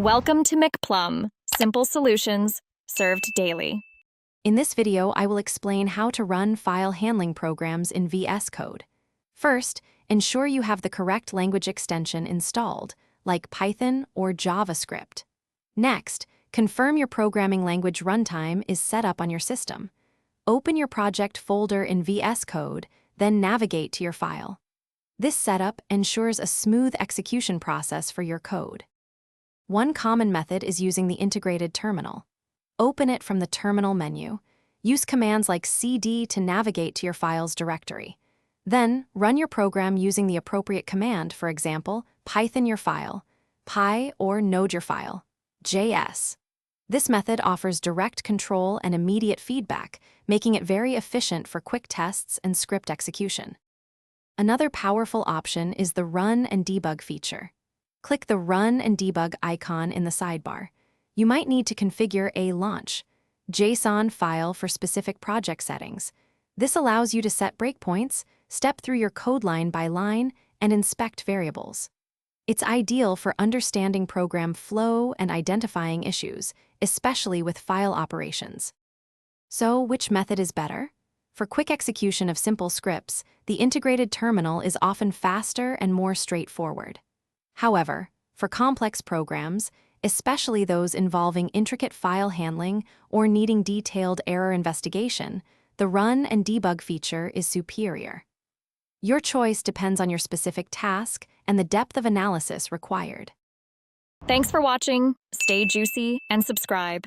Welcome to McPlum, simple solutions served daily. In this video, I will explain how to run file handling programs in VS Code. First, ensure you have the correct language extension installed, like Python or JavaScript. Next, confirm your programming language runtime is set up on your system. Open your project folder in VS Code, then navigate to your file. This setup ensures a smooth execution process for your code. One common method is using the integrated terminal. Open it from the terminal menu. Use commands like cd to navigate to your file's directory. Then, run your program using the appropriate command, for example, Python your file, py or node your file, JS. This method offers direct control and immediate feedback, making it very efficient for quick tests and script execution. Another powerful option is the Run and Debug feature. Click the Run and Debug icon in the sidebar. You might need to configure a launch JSON file for specific project settings. This allows you to set breakpoints, step through your code line by line, and inspect variables. It's ideal for understanding program flow and identifying issues, especially with file operations. So, which method is better? For quick execution of simple scripts, the integrated terminal is often faster and more straightforward. However, for complex programs, especially those involving intricate file handling or needing detailed error investigation, the Run and Debug feature is superior. Your choice depends on your specific task and the depth of analysis required. Thanks for watching. Stay juicy and subscribe.